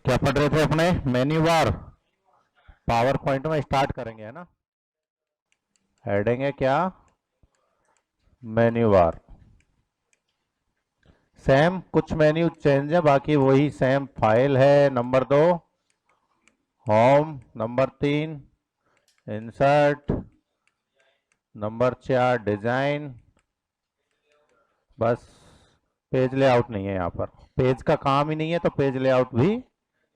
क्या पढ़ रहे थे अपने? मेन्यू बार पावर पॉइंट में स्टार्ट करेंगे, है ना? हेडिंग है क्या? Menu bar. सेम, कुछ मेन्यू चेंज है, बाकी वही सेम फाइल है। Number 2 home, number 3 insert, number 4 design. बस पेज लेआउट नहीं है यहाँ पर। पेज का काम ही नहीं है तो पेज लेआउट भी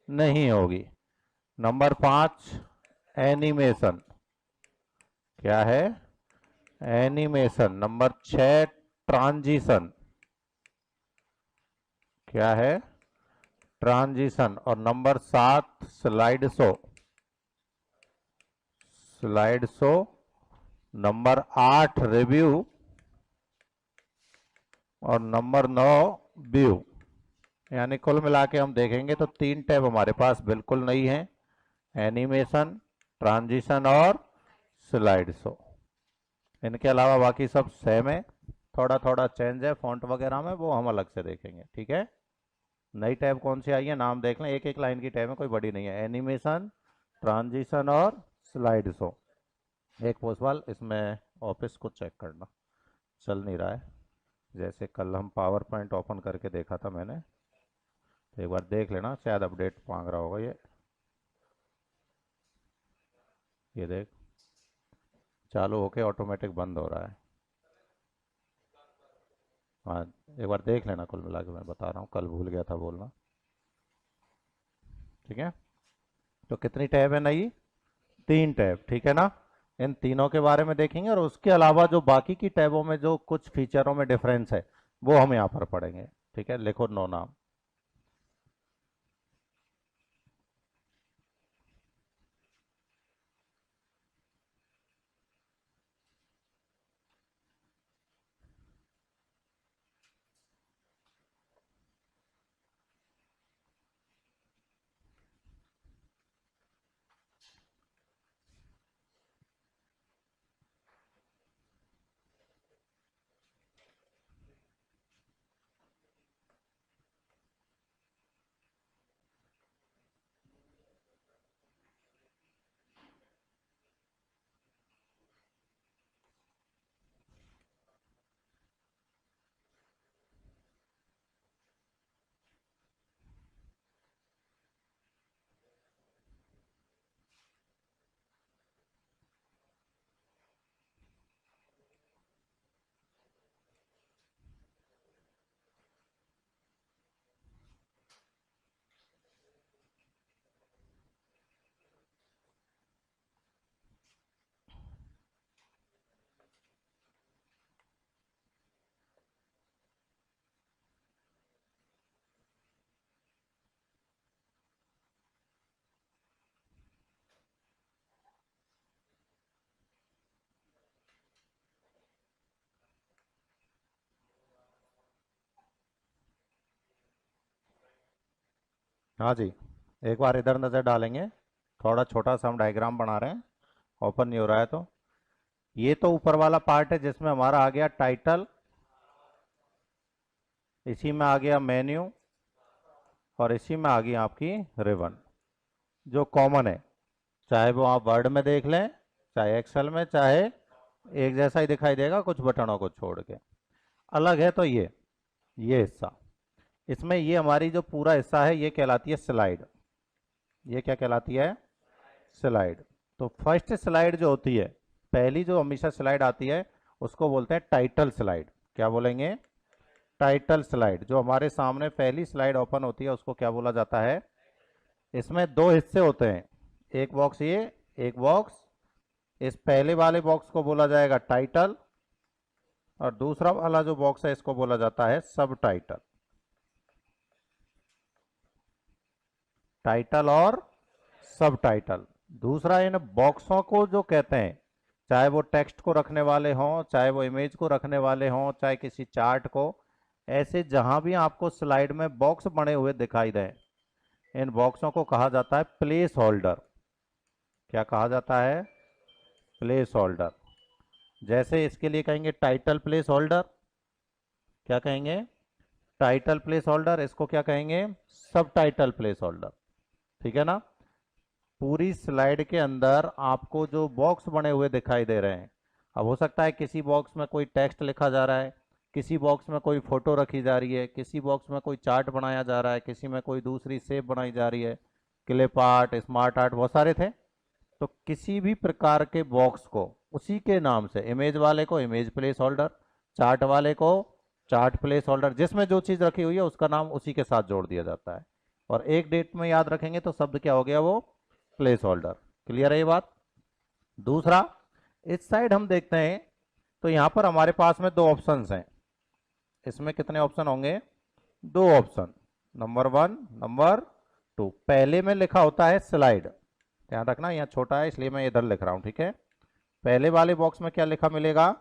नहीं होगी। Number 5 animation. क्या है? एनिमेशन। Number 6 transition. क्या है? ट्रांजिशन। और number 7 slide show. Slide show. Number 8 review. और नंबर 9 व्यू। यानी कुल मिला के हम देखेंगे तो 3 टैब हमारे पास बिल्कुल नहीं है। एनिमेशन, ट्रांजिशन और स्लाइड शो। इनके अलावा बाकी सब सेम है। थोड़ा थोड़ा चेंज है फॉन्ट वगैरह में, वो हम अलग से देखेंगे। ठीक है? नई टैब कौन सी आई है नाम देख लें। एक एक लाइन की टैब है, कोई बड़ी नहीं है। एनिमेशन, ट्रांजिशन और स्लाइड शो। एक पोस्टवाल इसमें ऑफिस को चेक करना, चल नहीं रहा है। जैसे कल हम पावर पॉइंट ओपन करके देखा था मैंने, तो एक बार देख लेना, शायद अपडेट मांग रहा होगा ये देख, चालू होके ऑटोमेटिक बंद हो रहा है। हाँ, एक बार देख लेना। कुल मिला के मैं बता रहा हूँ, कल भूल गया था बोलना। ठीक है? तो कितनी टैब है नई? 3 टैब। ठीक है ना? इन तीनों के बारे में देखेंगे और उसके अलावा जो बाकी की टैबों में जो कुछ फीचरों में डिफरेंस है वो हम यहाँ पर पढ़ेंगे। ठीक है? लिखो नो नाम। हाँ जी, एक बार इधर नज़र डालेंगे। थोड़ा छोटा सा हम डायग्राम बना रहे हैं, ओपन नहीं हो रहा है तो। ये तो ऊपर वाला पार्ट है जिसमें हमारा आ गया टाइटल, इसी में आ गया मेन्यू, और इसी में आ गई आपकी रिबन, जो कॉमन है। चाहे वो आप वर्ड में देख लें, चाहे एक्सेल में, चाहे एक जैसा ही दिखाई देगा कुछ बटनों को छोड़ के। अलग है तो ये हिस्सा, इसमें ये हमारी जो पूरा हिस्सा है ये कहलाती है स्लाइड। ये क्या कहलाती है? स्लाइड। तो फर्स्ट स्लाइड जो होती है, पहली जो हमेशा स्लाइड आती है, उसको बोलते हैं टाइटल स्लाइड। क्या बोलेंगे? Title slide. जो हमारे सामने पहली स्लाइड ओपन होती है उसको क्या बोला जाता है? इसमें 2 हिस्से होते हैं, एक बॉक्स ये, एक बॉक्स। इस पहले वाले बॉक्स को बोला जाएगा टाइटल, और दूसरा वाला जो बॉक्स है इसको बोला जाता है सब टाइटल। टाइटल और सब टाइटल। दूसरा, इन बॉक्सों को जो कहते हैं, चाहे वो टेक्स्ट को रखने वाले हों, चाहे वो इमेज को रखने वाले हों, चाहे किसी चार्ट को, ऐसे जहां भी आपको स्लाइड में बॉक्स बने हुए दिखाई दें, इन बॉक्सों को कहा जाता है प्लेस होल्डर। क्या कहा जाता है? Place holder. जैसे इसके लिए कहेंगे टाइटल प्लेस होल्डर। क्या कहेंगे? Title place holder. इसको क्या कहेंगे? सब टाइटल प्लेस होल्डर। ठीक है ना। पूरी स्लाइड के अंदर आपको जो बॉक्स बने हुए दिखाई दे रहे हैं, अब हो सकता है किसी बॉक्स में कोई टेक्स्ट लिखा जा रहा है, किसी बॉक्स में कोई फोटो रखी जा रही है, किसी बॉक्स में कोई चार्ट बनाया जा रहा है, किसी में कोई दूसरी शेप बनाई जा रही है, क्लिप आर्ट, स्मार्ट आर्ट, बहुत सारे थे। तो किसी भी प्रकार के बॉक्स को उसी के नाम से, इमेज वाले को इमेज प्लेस होल्डर, चार्ट वाले को चार्ट प्लेस होल्डर, जिसमें जो चीज़ रखी हुई है उसका नाम उसी के साथ जोड़ दिया जाता है। और एक डेट में याद रखेंगे तो शब्द क्या हो गया, वो प्लेस होल्डर। क्लियर है ये बात। दूसरा, इस साइड हम देखते हैं तो यहां पर हमारे पास में दो ऑप्शंस हैं। इसमें कितने ऑप्शन होंगे, दो ऑप्शन, नंबर 1, नंबर 2। पहले में लिखा होता है स्लाइड, ध्यान रखना यहाँ छोटा है इसलिए मैं इधर लिख रहा हूं, ठीक है। पहले वाले बॉक्स में क्या लिखा मिलेगा,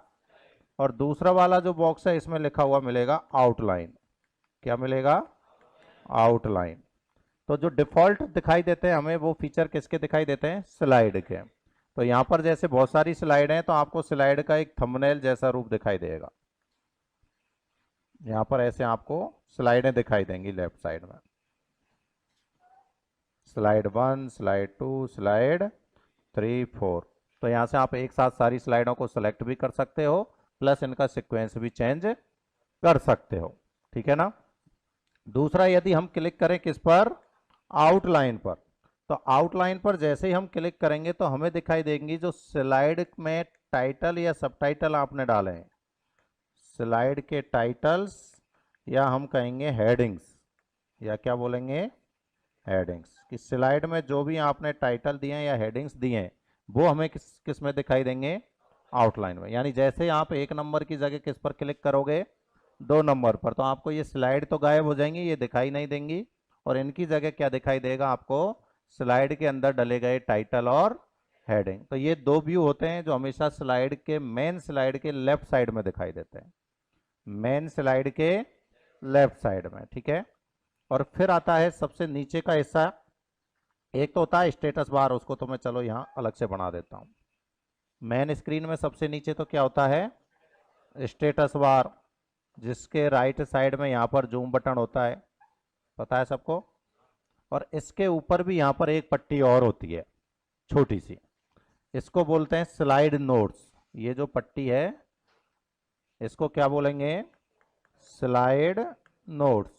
और दूसरा वाला जो बॉक्स है इसमें लिखा हुआ मिलेगा आउटलाइन। क्या मिलेगा, आउटलाइन। तो जो डिफॉल्ट दिखाई देते हैं हमें, वो फीचर किसके दिखाई देते हैं, स्लाइड के। तो यहां पर जैसे बहुत सारी स्लाइड हैं तो आपको स्लाइड का एक थंबनेल जैसा रूप दिखाई देगा। यहां पर ऐसे आपको स्लाइडें दिखाई देंगी लेफ्ट साइड में, स्लाइड 1, स्लाइड 2, स्लाइड 3, 4। तो यहां से आप एक साथ सारी स्लाइडों को सेलेक्ट भी कर सकते हो, प्लस इनका सीक्वेंस भी चेंज कर सकते हो, ठीक है ना। दूसरा, यदि हम क्लिक करें किस पर, आउटलाइन पर, तो आउटलाइन पर जैसे ही हम क्लिक करेंगे तो हमें दिखाई देंगी जो स्लाइड में टाइटल या सबटाइटल आपने डाले हैं, स्लाइड के टाइटल्स, या हम कहेंगे हेडिंग्स, या क्या बोलेंगे, हेडिंग्स। कि स्लाइड में जो भी आपने टाइटल दिए हैं या हेडिंग्स दिए हैं वो हमें किस में दिखाई देंगे, आउटलाइन में। यानी जैसे आप 1 नंबर की जगह किस पर क्लिक करोगे, 2 नंबर पर, तो आपको ये स्लाइड तो गायब हो जाएंगी, ये दिखाई नहीं देंगी, और इनकी जगह क्या दिखाई देगा आपको, स्लाइड के अंदर डले गए टाइटल और हेडिंग। तो ये दो व्यू होते हैं जो हमेशा स्लाइड के, मेन स्लाइड के लेफ्ट साइड में दिखाई देते हैं, मेन स्लाइड के लेफ्ट साइड में, ठीक है। और फिर आता है सबसे नीचे का हिस्सा, एक तो होता है स्टेटस बार, उसको तो मैं चलो यहाँ अलग से बना देता हूँ। मेन स्क्रीन में सबसे नीचे तो क्या होता है, स्टेटस बार, जिसके राइट साइड में यहाँ पर जूम बटन होता है, पता है सबको। और इसके ऊपर भी यहाँ पर एक पट्टी और होती है छोटी सी, इसको बोलते हैं स्लाइड नोट्स। ये जो पट्टी है इसको क्या बोलेंगे, स्लाइड नोट्स।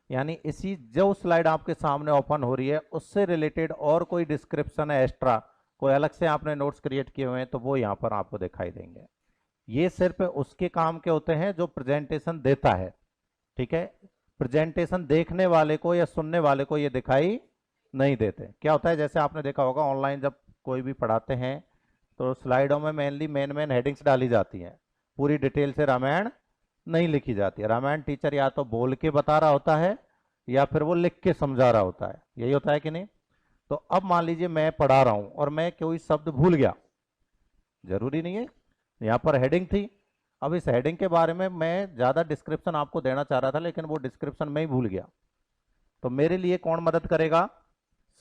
यानी इसी जो स्लाइड आपके सामने ओपन हो रही है उससे रिलेटेड और कोई डिस्क्रिप्शन है एक्स्ट्रा, कोई अलग से आपने नोट्स क्रिएट किए हुए हैं तो वो यहाँ पर आपको दिखाई देंगे। ये सिर्फ उसके काम के होते हैं जो प्रेजेंटेशन देता है, ठीक है। प्रेजेंटेशन देखने वाले को या सुनने वाले को ये दिखाई नहीं देते। क्या होता है, जैसे आपने देखा होगा ऑनलाइन जब कोई भी पढ़ाते हैं तो स्लाइडों में मेनली मेन हेडिंग्स डाली जाती हैं, पूरी डिटेल से रामायण नहीं लिखी जाती है। रामायण टीचर या तो बोल के बता रहा होता है या फिर वो लिख के समझा रहा होता है, यही होता है कि नहीं। तो अब मान लीजिए मैं पढ़ा रहा हूं और मैं कोई शब्द भूल गया, जरूरी नहीं है, यहाँ पर हेडिंग थी, अब इस हेडिंग के बारे में मैं ज्यादा डिस्क्रिप्शन आपको देना चाह रहा था लेकिन वो डिस्क्रिप्शन में ही भूल गया, तो मेरे लिए कौन मदद करेगा,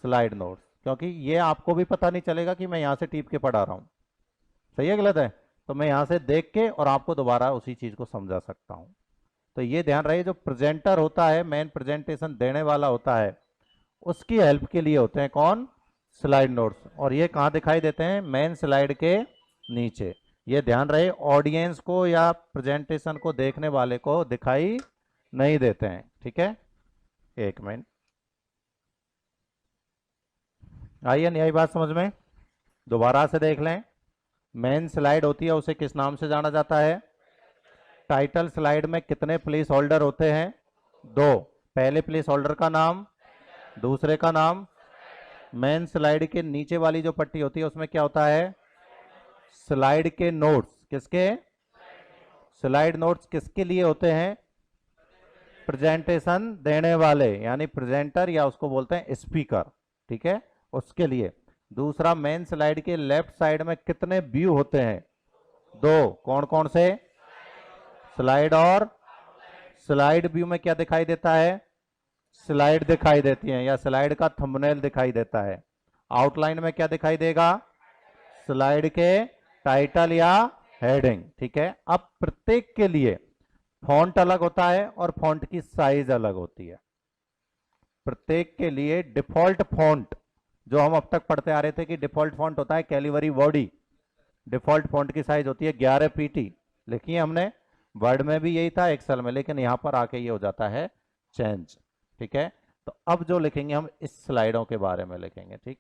स्लाइड नोट्स। क्योंकि ये आपको भी पता नहीं चलेगा कि मैं यहाँ से टीप के पढ़ा रहा हूँ, सही है गलत है, तो मैं यहाँ से देख के और आपको दोबारा उसी चीज को समझा सकता हूँ। तो ये ध्यान रहे, जो प्रेजेंटर होता है, मेन प्रेजेंटेशन देने वाला होता है, उसकी हेल्प के लिए होते हैं कौन, स्लाइड नोट्स। और ये कहाँ दिखाई देते हैं, मेन स्लाइड के नीचे। ये ध्यान रहे, ऑडियंस को या प्रेजेंटेशन को देखने वाले को दिखाई नहीं देते हैं, ठीक है। एक मिनट, आइए नई बात समझ में, दोबारा से देख लें। मेन स्लाइड होती है उसे किस नाम से जाना जाता है, टाइटल। स्लाइड में कितने प्लेस होल्डर होते हैं, 2। पहले प्लेस होल्डर का नाम, दूसरे का नाम। मेन स्लाइड के नीचे वाली जो पट्टी होती है उसमें क्या होता है, स्लाइड के नोट्स। किसके, स्लाइड नोट्स किसके लिए होते हैं, प्रेजेंटेशन देने वाले, यानी प्रेजेंटर या उसको बोलते हैं स्पीकर, ठीक है, उसके लिए। दूसरा, मेन स्लाइड के लेफ्ट साइड में कितने व्यू होते हैं, 2। कौन कौन से, स्लाइड और स्लाइड व्यू में क्या दिखाई देता है, स्लाइड दिखाई देती है या स्लाइड का थंबनेल दिखाई देता है। आउटलाइन में क्या दिखाई देगा, स्लाइड के टाइटल या हेडिंग, ठीक है। अब प्रत्येक के लिए फॉन्ट अलग होता है और फॉन्ट की साइज अलग होती है। प्रत्येक के लिए डिफॉल्ट फॉन्ट, जो हम अब तक पढ़ते आ रहे थे कि डिफॉल्ट फॉन्ट होता है कैलिबरी बॉडी, डिफॉल्ट फॉन्ट की साइज होती है 11 पीटी, लिखी है हमने। वर्ड में भी यही था, एक्सेल में, लेकिन यहां पर आके ये हो जाता है चेंज। ठीक है, तो अब जो लिखेंगे हम इस स्लाइडों के बारे में लिखेंगे। ठीक,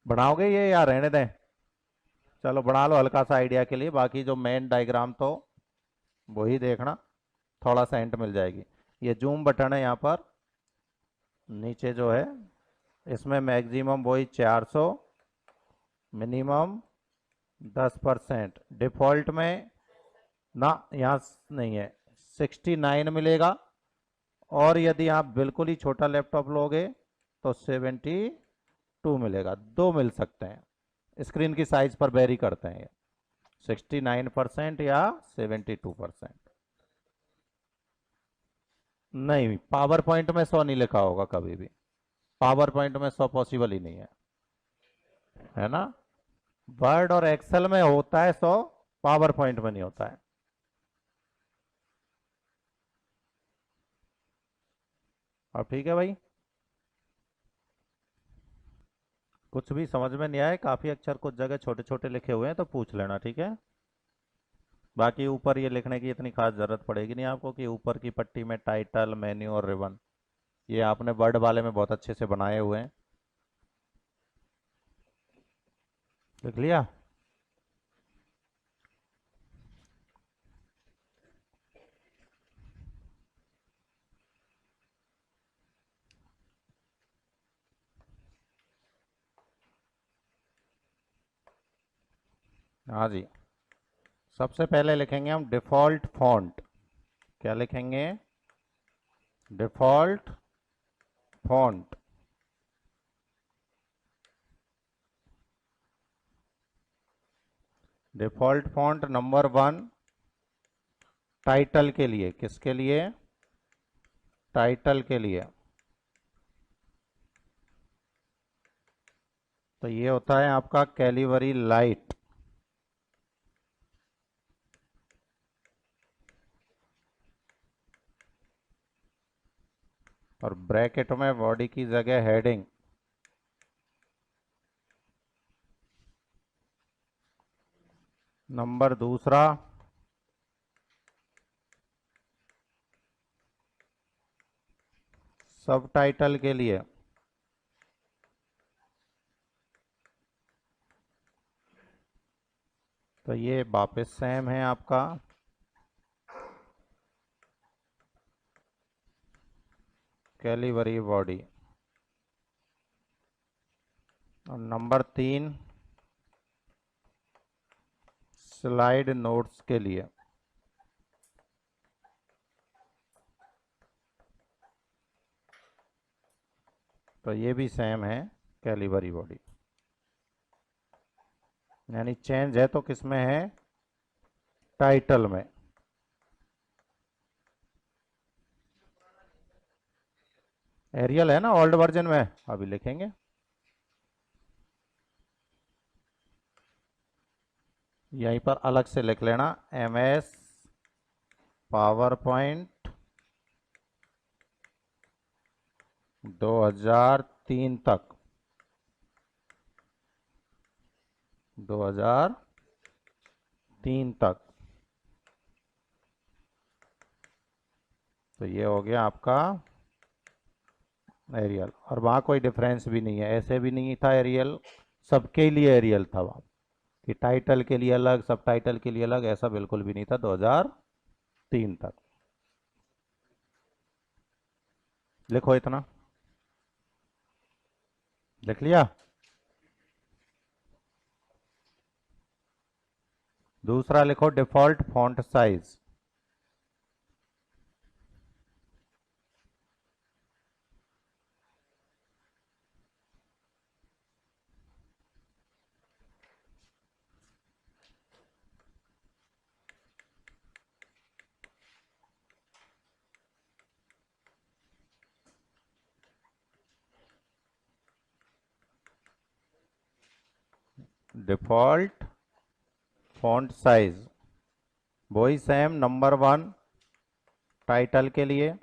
बनाओगे ये या रहने दें? चलो बना लो हल्का सा आइडिया के लिए, बाकी जो मेन डायग्राम तो वही देखना, थोड़ा सा हिंट मिल जाएगी। ये जूम बटन है यहाँ पर नीचे जो है, इसमें मैक्सिमम वही 400, मिनिमम 10%, डिफॉल्ट में ना यहाँ नहीं है, 69 मिलेगा। और यदि आप बिल्कुल ही छोटा लैपटॉप लोगे तो 72 मिलेगा। दो मिल सकते हैं, स्क्रीन की साइज पर वेरी करते हैं ये, 69% या 72%। नहीं, पावर पॉइंट में 100 नहीं लिखा होगा कभी भी, पावर पॉइंट में 100 पॉसिबल ही नहीं है ना। वर्ड और एक्सेल में होता है 100, पावर पॉइंट में नहीं होता है। अब ठीक है भाई, कुछ भी समझ में नहीं आए, काफी अक्षर कुछ जगह छोटे छोटे लिखे हुए हैं तो पूछ लेना, ठीक है। बाकी ऊपर ये लिखने की इतनी खास जरूरत पड़ेगी नहीं आपको कि ऊपर की पट्टी में टाइटल, मेन्यू और रिबन, ये आपने वर्ड वाले में बहुत अच्छे से बनाए हुए हैं। लिख लिया? हाँ जी, सबसे पहले लिखेंगे हम डिफॉल्ट फॉन्ट। क्या लिखेंगे? Default font. Default font number 1 title के लिए। किसके लिए? टाइटल के लिए। तो ये होता है आपका कैलिबरी लाइट। और ब्रैकेट में बॉडी की जगह हेडिंग। नंबर 2 सब टाइटल के लिए। तो ये वापस सेम है आपका कैलिबरी बॉडी। और नंबर 3 स्लाइड नोट्स के लिए। तो ये भी सेम है कैलिबरी बॉडी। यानी चेंज है तो किसमें है? टाइटल में। एरियल है ना ओल्ड वर्जन में, अभी लिखेंगे। यहीं पर अलग से लिख लेना, MS पावर पॉइंट 2003 तक, 2003 तक। तो ये हो गया आपका एरियल। और वहाँ कोई डिफरेंस भी नहीं है, ऐसे भी नहीं था एरियल, सबके लिए एरियल था वहाँ, कि टाइटल के लिए अलग, सब टाइटल के लिए अलग, ऐसा बिल्कुल भी नहीं था 2003 तक। लिखो इतना। लिख लिया? दूसरा लिखो default font size. Default font size वही सेम, नंबर 1 टाइटल के लिए,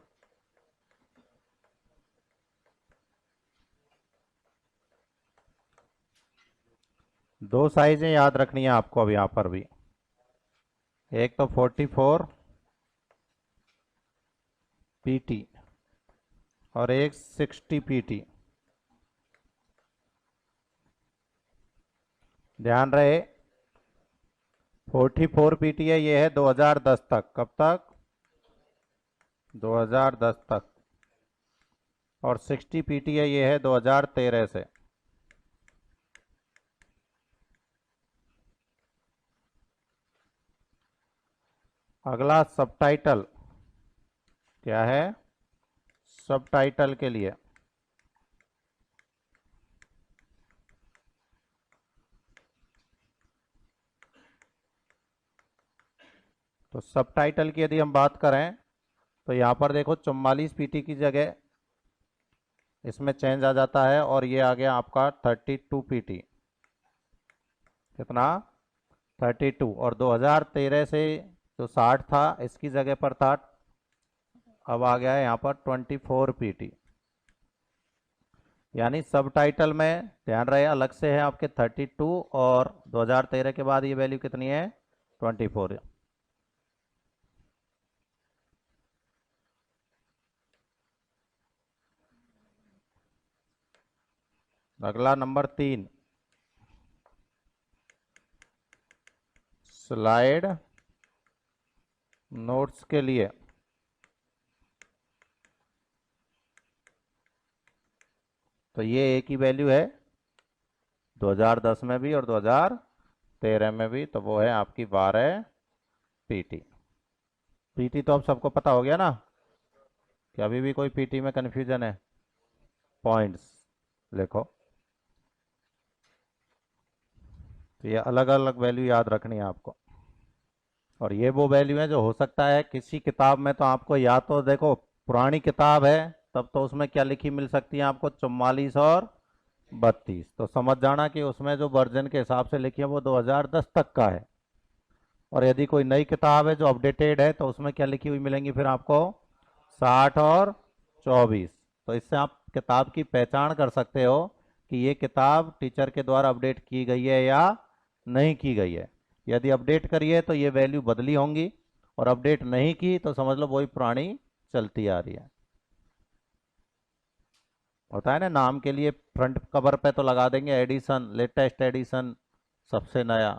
दो साइजें याद रखनी है आपको अब यहाँ पर भी, एक तो 44 पीटी और एक 60 पीटी। ध्यान रहे 44 पीटी है, ये है 2010 तक। कब तक? 2010 तक। और 60 पीटी है, ये है 2013 से। अगला सबटाइटल क्या है? सबटाइटल के लिए तो सबटाइटल की यदि हम बात करें तो यहाँ पर देखो 44 पीटी की जगह इसमें चेंज आ जाता है और ये आ गया आपका 32 पीटी। कितना? 32। और 2013 से जो 60 था इसकी जगह पर था, अब आ गया है यहाँ पर 24 पीटी। यानी सब टाइटल में ध्यान रहे अलग से है आपके 32 और 2013 के बाद ये वैल्यू कितनी है? 24। अगला नंबर 3, स्लाइड नोट्स के लिए तो ये एक ही वैल्यू है 2010 में भी और 2013 में भी, तो वो है आपकी 12 पीटी। पीटी तो अब सबको पता हो गया ना? कि अभी भी कोई पीटी में कंफ्यूजन है? पॉइंट्स लिखो। तो ये अलग अलग वैल्यू याद रखनी है आपको। और ये वो वैल्यू है जो हो सकता है किसी किताब में तो आपको, या तो देखो पुरानी किताब है तब तो उसमें क्या लिखी मिल सकती है आपको? 44 और 32। तो समझ जाना कि उसमें जो वर्जन के हिसाब से लिखी है वो 2010 तक का है। और यदि कोई नई किताब है जो अपडेटेड है तो उसमें क्या लिखी हुई मिलेंगी फिर आपको? 60 और 24। तो इससे आप किताब की पहचान कर सकते हो कि ये किताब टीचर के द्वारा अपडेट की गई है या नहीं की गई है। यदि अपडेट करी है तो ये वैल्यू बदली होंगी, और अपडेट नहीं की तो समझ लो वही पुरानी चलती आ रही है। होता है ना, नाम के लिए फ्रंट कवर पे तो लगा देंगे एडिशन, लेटेस्ट एडिशन, सबसे नया,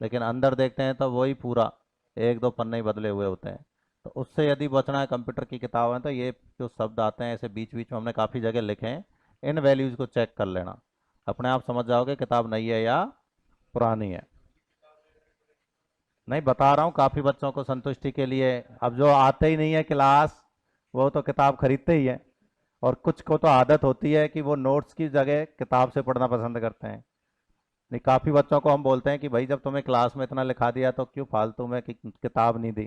लेकिन अंदर देखते हैं तो वही पूरा एक दो पन्ने ही बदले हुए होते हैं। तो उससे यदि बचना है, कंप्यूटर की किताब है तो ये जो शब्द आते हैं ऐसे बीच बीच में हमने काफ़ी जगह लिखे हैं, इन वैल्यूज़ को चेक कर लेना, अपने आप समझ जाओगे किताब नई है या पुरानी है। नहीं, बता रहा हूँ काफ़ी बच्चों को संतुष्टि के लिए। अब जो आते ही नहीं है क्लास वो तो किताब खरीदते ही है, और कुछ को तो आदत होती है कि वो नोट्स की जगह किताब से पढ़ना पसंद करते हैं। नहीं, काफ़ी बच्चों को हम बोलते हैं कि भाई जब तुम्हें क्लास में इतना लिखा दिया तो क्यों फालतू में किताब नहीं दी।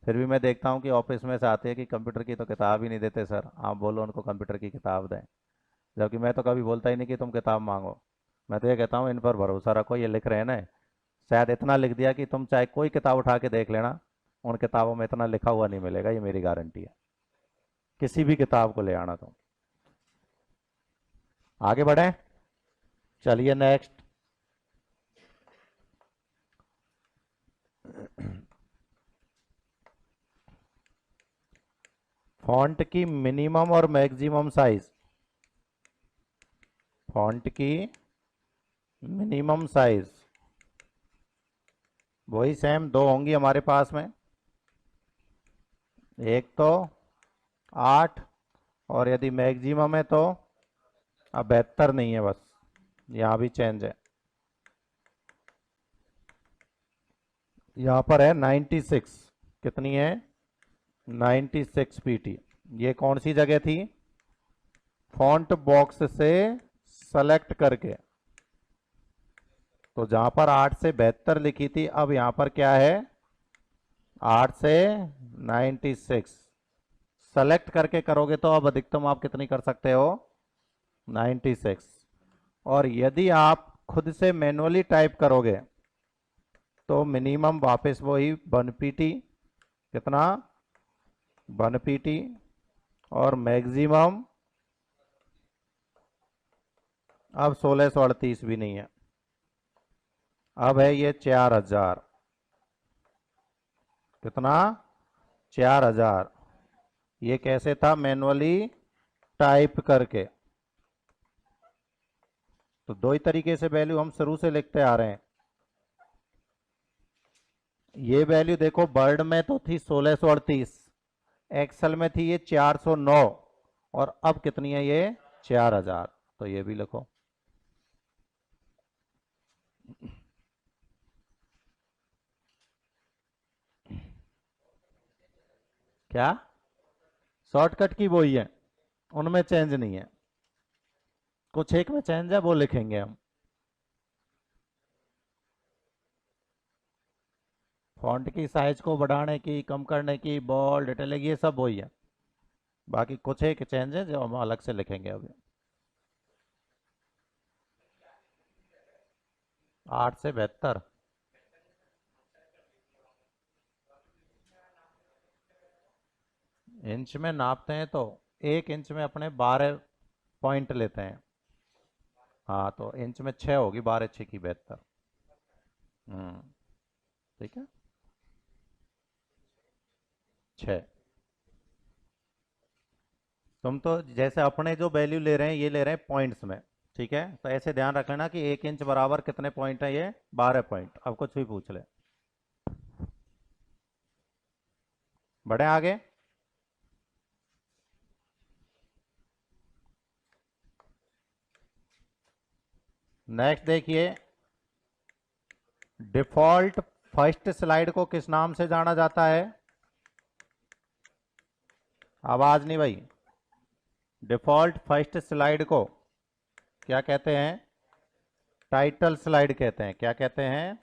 फिर भी मैं देखता हूँ कि ऑफिस में से आते हैं कि कंप्यूटर की तो किताब ही नहीं देते सर, आप बोलो उनको कंप्यूटर की किताब दें। जबकि मैं तो कभी बोलता ही नहीं कि तुम किताब मांगो। मैं तो ये कहता हूँ इन पर भरोसा रखो, ये लिख रहे हैं ना, शायद इतना लिख दिया कि तुम चाहे कोई किताब उठा के देख लेना, उन किताबों में इतना लिखा हुआ नहीं मिलेगा, ये मेरी गारंटी है। किसी भी किताब को ले आना तुम। आगे बढ़े, चलिए नेक्स्ट। फॉन्ट की मिनिमम और मैक्सिमम साइज। फॉन्ट की मिनिमम साइज वही सेम दो होंगी हमारे पास में, एक तो 8, और यदि मैक्सिमम है तो अब 72 नहीं है, बस यहाँ भी चेंज है। यहाँ पर है 96। कितनी है? 96 पीटी। ये कौन सी जगह थी? फॉन्ट बॉक्स से सेलेक्ट करके। तो जहां पर 8 से 72 लिखी थी, अब यहां पर क्या है? 8 से 96 सेलेक्ट करके करोगे तो अब अधिकतम आप कितनी कर सकते हो? 96। और यदि आप खुद से मैनुअली टाइप करोगे तो मिनिमम वापस वही 1 पीटी। कितना? 1 पीटी। और मैक्सिमम अब 1638 भी नहीं है। अब है ये 4000, कितना, 4000। ये कैसे था, मैनुअली टाइप करके। तो दो ही तरीके से वैल्यू हम शुरू से लिखते आ रहे हैं। ये वैल्यू देखो वर्ड में तो थी 1638, एक्सेल में थी ये 409, और अब कितनी है ये 4000। तो ये भी लिखो। क्या, शॉर्टकट की वही है, उनमें चेंज नहीं है, कुछ एक में चेंज है, वो लिखेंगे हम। फॉन्ट की साइज को बढ़ाने की, कम करने की, बोल्ड, इटैलिक, ये सब वही है। बाकी कुछ एक चेंज है जो हम अलग से लिखेंगे अभी। 8 से 72, इंच में नापते हैं तो 1 इंच में अपने 12 पॉइंट लेते हैं। हाँ, तो इंच में 6 होगी, 12 6 की 72। ठीक है, 6। तुम तो जैसे अपने जो वैल्यू ले रहे हैं ये ले रहे हैं पॉइंट्स में, ठीक है, तो ऐसे ध्यान रख लेना कि 1 इंच बराबर कितने पॉइंट है, ये 12 पॉइंट। अब कुछ भी पूछ ले। बढ़े आगे। नेक्स्ट देखिए, डिफॉल्ट फर्स्ट स्लाइड को किस नाम से जाना जाता है? आवाज नहीं भाई। डिफॉल्ट फर्स्ट स्लाइड को क्या कहते हैं? टाइटल स्लाइड कहते हैं। क्या कहते हैं?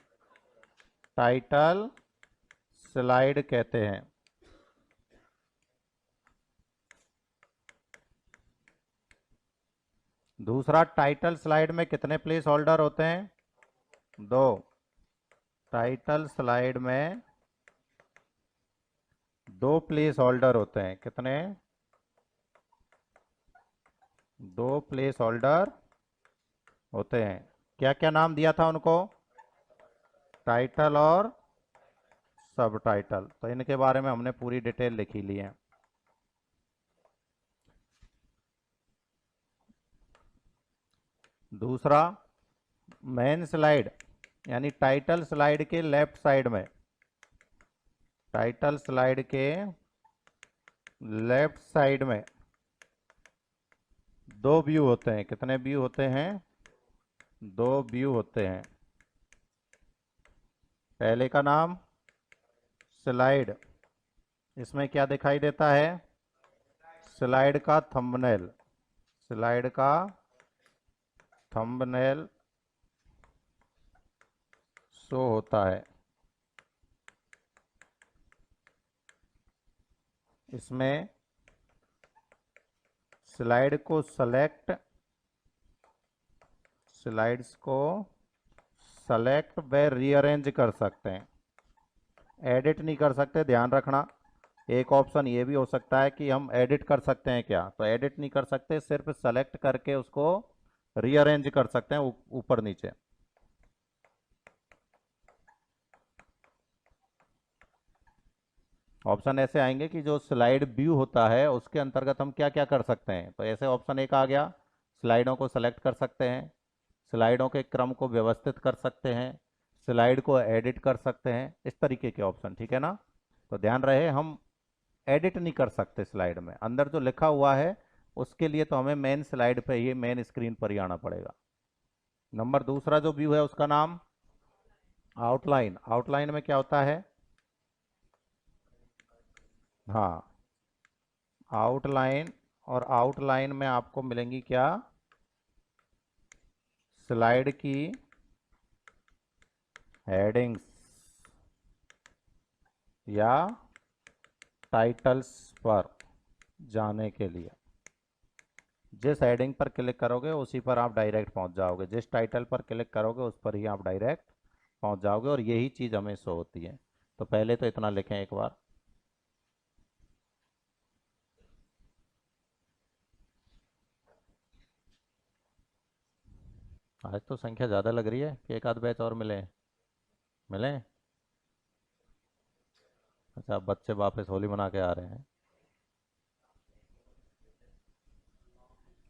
टाइटल स्लाइड कहते हैं। दूसरा, टाइटल स्लाइड में कितने प्लेस होल्डर होते हैं? 2। टाइटल स्लाइड में 2 प्लेस होल्डर होते हैं। कितने? 2 प्लेस होल्डर होते हैं। क्या क्या नाम दिया था उनको? टाइटल और सब टाइटल। तो इनके बारे में हमने पूरी डिटेल लिखी ली है। दूसरा, मेन स्लाइड यानी टाइटल स्लाइड के लेफ्ट साइड में, टाइटल स्लाइड के लेफ्ट साइड में 2 व्यू होते हैं। कितने व्यू होते हैं? 2 व्यू होते हैं। पहले का नाम स्लाइड, इसमें क्या दिखाई देता है? स्लाइड का थंबनेल। स्लाइड का थंबनेल शो होता है। इसमें स्लाइड को सेलेक्ट, स्लाइड्स को सेलेक्ट व रीअरेंज कर सकते हैं, एडिट नहीं कर सकते, ध्यान रखना। एक ऑप्शन ये भी हो सकता है कि हम एडिट कर सकते हैं क्या, तो एडिट नहीं कर सकते, सिर्फ सेलेक्ट करके उसको रीअरेंज कर सकते हैं ऊपर नीचे। ऑप्शन ऐसे आएंगे कि जो स्लाइड व्यू होता है उसके अंतर्गत हम क्या क्या कर सकते हैं। तो ऐसे ऑप्शन एक आ गया, स्लाइडों को सेलेक्ट कर सकते हैं, स्लाइडों के क्रम को व्यवस्थित कर सकते हैं, स्लाइड को एडिट कर सकते हैं, इस तरीके के ऑप्शन, ठीक है ना। तो ध्यान रहे, हम एडिट नहीं कर सकते स्लाइड में, अंदर जो लिखा हुआ है उसके लिए तो हमें मेन स्लाइड पे ही, मेन स्क्रीन पर ही आना पड़ेगा। नंबर दूसरा जो व्यू है उसका नाम आउटलाइन। आउटलाइन में क्या होता है? हाँ, आउटलाइन। और आउटलाइन में आपको मिलेंगी क्या? स्लाइड की हेडिंग्स या टाइटल्स पर जाने के लिए। जिस हेडिंग पर क्लिक करोगे उसी पर आप डायरेक्ट पहुंच जाओगे, जिस टाइटल पर क्लिक करोगे उस पर ही आप डायरेक्ट पहुंच जाओगे, और यही चीज़ हमें शो होती है। तो पहले तो इतना लिखें एक बार। आज तो संख्या ज़्यादा लग रही है कि एक आध बैच और मिले। मिले? अच्छा, बच्चे वापस होली मना के आ रहे हैं?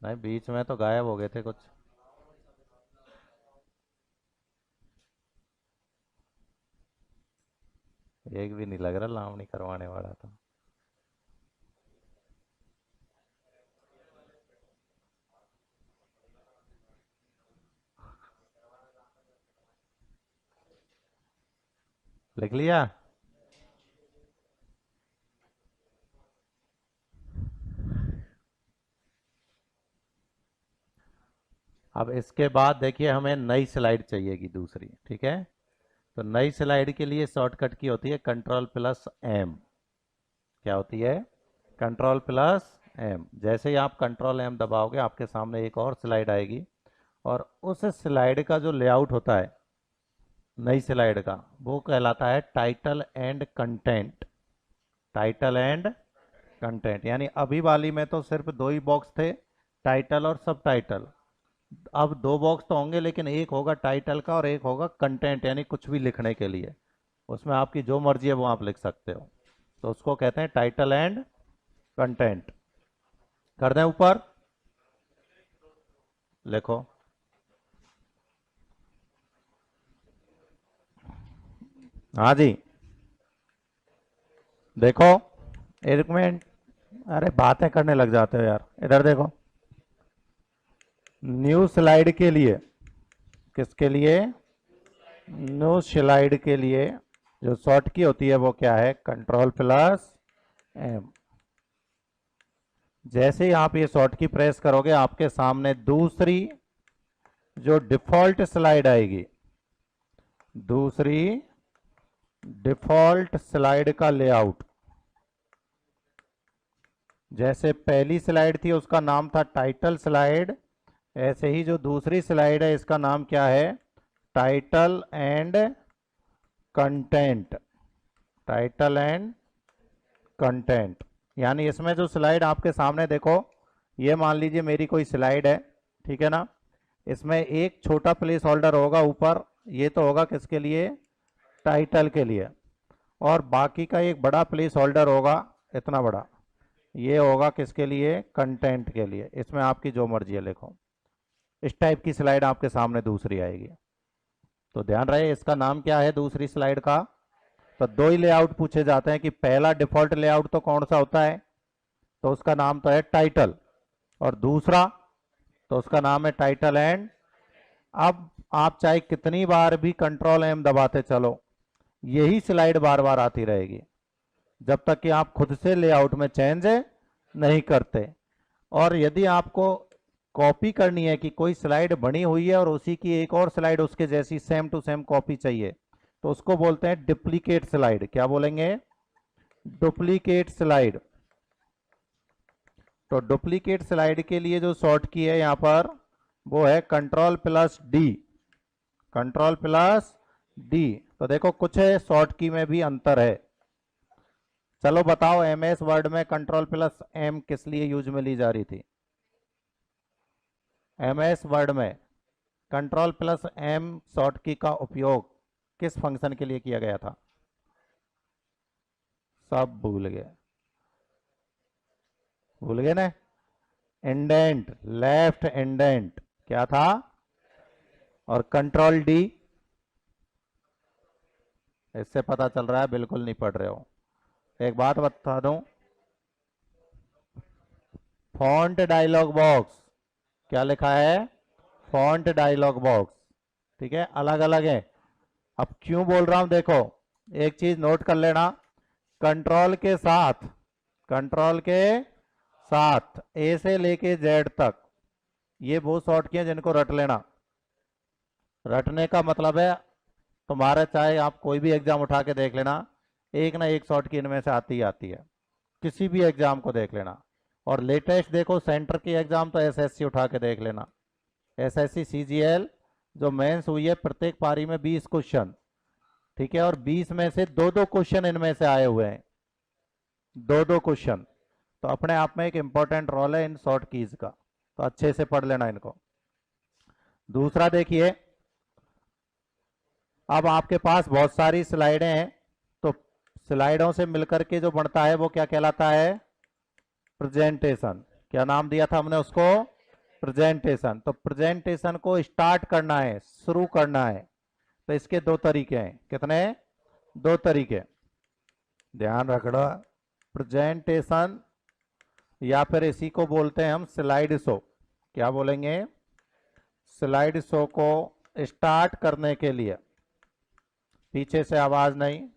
नहीं, बीच में तो गायब हो गए थे कुछ। एक भी नहीं लग रहा लावणी करवाने वाला तो। लिख लिया? अब इसके बाद देखिए हमें नई स्लाइड चाहिएगी दूसरी, ठीक है? तो नई स्लाइड के लिए शॉर्टकट की होती है कंट्रोल प्लस एम। क्या होती है? Control plus M. जैसे ही आप कंट्रोल एम दबाओगे आपके सामने एक और स्लाइड आएगी, और उस स्लाइड का जो लेआउट होता है नई स्लाइड का, वो कहलाता है title and content. Title and content, यानी अभी वाली में तो सिर्फ दो ही बॉक्स थे, टाइटल और सब टाइटल। अब दो बॉक्स तो होंगे, लेकिन एक होगा टाइटल का और एक होगा कंटेंट, यानी कुछ भी लिखने के लिए। उसमें आपकी जो मर्जी है वो आप लिख सकते हो। तो उसको कहते हैं टाइटल एंड कंटेंट। कर दें ऊपर? लिखो। हाँ जी, देखो। एक मिनट, अरे बातें करने लग जाते हो यार, इधर देखो। न्यू स्लाइड के लिए, किसके लिए? न्यू स्लाइड के लिए जो शॉर्ट की होती है वो क्या है? Control plus M. जैसे ही आप ये शॉर्ट की प्रेस करोगे आपके सामने दूसरी जो डिफॉल्ट स्लाइड आएगी, दूसरी डिफॉल्ट स्लाइड का लेआउट। जैसे पहली स्लाइड थी उसका नाम था टाइटल स्लाइड, ऐसे ही जो दूसरी स्लाइड है इसका नाम क्या है? Title and content. Title and content. यानी इसमें जो स्लाइड आपके सामने देखो, ये मान लीजिए मेरी कोई स्लाइड है, ठीक है ना? इसमें एक छोटा प्लेस होल्डर होगा ऊपर, ये तो होगा किसके लिए? टाइटल के लिए। और बाकी का एक बड़ा प्लेस होल्डर होगा, इतना बड़ा, ये होगा किसके लिए? कंटेंट के लिए। इसमें आपकी जो मर्जी है लिखो। इस टाइप की स्लाइड आपके सामने दूसरी आएगी। तो ध्यान रहे इसका नाम क्या है दूसरी स्लाइड का? तो दो ही लेआउट पूछे जाते हैं कि पहला डिफॉल्ट लेआउट तो कौन सा होता है? तो उसका नाम तो है टाइटल, और दूसरा तो उसका नाम है टाइटल एंड। अब आप चाहे कितनी बार भी कंट्रोल एम दबाते चलो, यही स्लाइड बार बार आती रहेगी जब तक कि आप खुद से लेआउट में चेंज नहीं करते। और यदि आपको कॉपी करनी है कि कोई स्लाइड बनी हुई है और उसी की एक और स्लाइड उसके जैसी सेम टू सेम कॉपी चाहिए, तो उसको बोलते हैं डुप्लीकेट स्लाइड। क्या बोलेंगे? Duplicate slide. तो डुप्लीकेट स्लाइड के लिए जो शॉर्ट की है यहां पर वो है control plus D. Control plus D. तो देखो कुछ है शॉर्ट की में भी अंतर है। चलो बताओ, एमएस वर्ड में कंट्रोल प्लस एम किस लिए यूज में ली जा रही थी? एमएस वर्ड में कंट्रोल प्लस एम शॉर्ट की का उपयोग किस फंक्शन के लिए किया गया था? सब भूल गए? भूल गए ना? इंडेंट, लेफ्ट इंडेंट क्या था? और कंट्रोल डी, इससे पता चल रहा है बिल्कुल नहीं पढ़ रहे हो। एक बात बता दूं, फॉन्ट डायलॉग बॉक्स, क्या लिखा है? फॉन्ट डायलॉग बॉक्स, ठीक है, अलग अलग है। अब क्यों बोल रहा हूं देखो, एक चीज नोट कर लेना। कंट्रोल के साथ, कंट्रोल के साथ ए से लेके जेड तक, ये वो शॉर्ट की हैं जिनको रट लेना। रटने का मतलब है तुम्हारा, चाहे आप कोई भी एग्जाम उठा के देख लेना, एक ना एक शॉर्ट की इनमें से आती ही आती है। किसी भी एग्जाम को देख लेना। और लेटेस्ट देखो सेंटर की एग्जाम तो एसएससी उठा के देख लेना। एसएससी सीजीएल जो मेंस हुई है, प्रत्येक पारी में 20 क्वेश्चन, ठीक है, और 20 में से दो दो क्वेश्चन इनमें से आए हुए हैं, दो दो क्वेश्चन। तो अपने आप में एक इंपॉर्टेंट रोल है इन शॉर्ट कीज का, तो अच्छे से पढ़ लेना इनको। दूसरा देखिए, अब आपके पास बहुत सारी स्लाइडें हैं, तो स्लाइडों से मिलकर के जो बनता है वो क्या कहलाता है? प्रेजेंटेशन। क्या नाम दिया था हमने उसको? प्रेजेंटेशन। तो प्रेजेंटेशन को स्टार्ट करना है, शुरू करना है, तो इसके दो तरीके हैं। कितने? दो तरीके। ध्यान रखना, प्रेजेंटेशन या फिर इसी को बोलते हैं हम स्लाइड शो। क्या बोलेंगे? स्लाइड शो को स्टार्ट करने के लिए, पीछे से आवाज नहीं,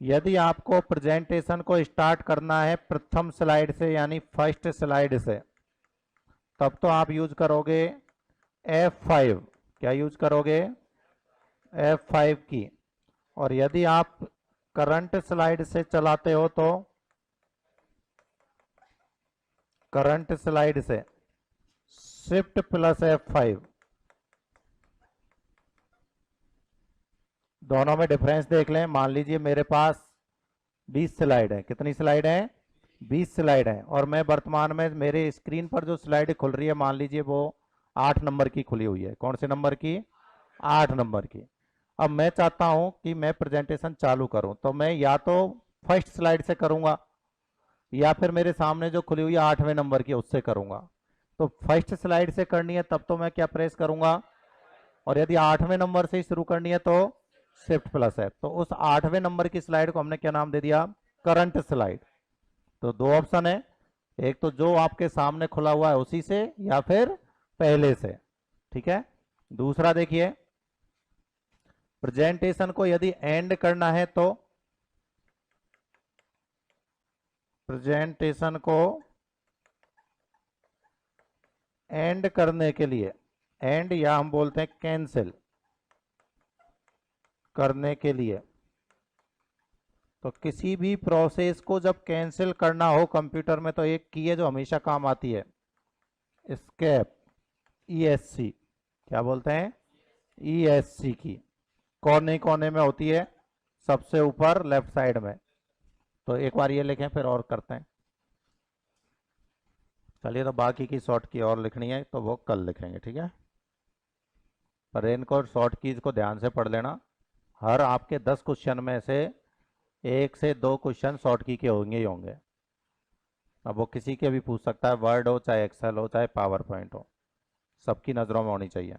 यदि आपको प्रेजेंटेशन को स्टार्ट करना है प्रथम स्लाइड से यानी फर्स्ट स्लाइड से, तब तो आप यूज करोगे F5। क्या यूज करोगे? F5 की। और यदि आप करंट स्लाइड से चलाते हो तो करंट स्लाइड से शिफ्ट प्लस F5। दोनों में डिफरेंस देख लें। मान लीजिए मेरे पास 20 स्लाइड है। कितनी स्लाइड है? 20 स्लाइड है। और मैं वर्तमान में मेरे स्क्रीन पर जो स्लाइड खुल रही है, मान लीजिए वो 8 नंबर की खुली हुई है। कौन से नंबर की? 8 नंबर की। अब मैं चाहता हूं कि मैं प्रेजेंटेशन चालू करूं, तो मैं या तो फर्स्ट स्लाइड से करूंगा या फिर मेरे सामने जो खुली हुई है 8वें नंबर की उससे करूंगा। तो फर्स्ट स्लाइड से करनी है तब तो मैं क्या प्रेस करूंगा, और यदि 8वें नंबर से ही शुरू करनी है तो शिफ्ट प्लस है। तो उस 8वें नंबर की स्लाइड को हमने क्या नाम दे दिया? Current slide. तो दो ऑप्शन है, एक तो जो आपके सामने खुला हुआ है उसी से, या फिर पहले से। ठीक है। दूसरा देखिए, प्रेजेंटेशन को यदि एंड करना है तो प्रेजेंटेशन को एंड करने के लिए, एंड या हम बोलते हैं कैंसिल करने के लिए, तो किसी भी प्रोसेस को जब कैंसिल करना हो कंप्यूटर में तो एक की है जो हमेशा काम आती है, एस्केप। ESC। क्या बोलते हैं? ESC की। कोने कोने में होती है, सबसे ऊपर लेफ्ट साइड में। तो एक बार ये लिखें फिर और करते हैं। चलिए, तो बाकी की शॉर्ट की और लिखनी है तो वो कल लिखेंगे, ठीक है। पर इनको शॉर्ट कीज को ध्यान से पढ़ लेना। हर आपके 10 क्वेश्चन में से 1 से 2 क्वेश्चन शॉर्ट की के होंगे ही होंगे। अब वो किसी के भी पूछ सकता है, वर्ड हो चाहे एक्सेल हो चाहे पावर पॉइंट हो, सबकी नज़रों में होनी चाहिए।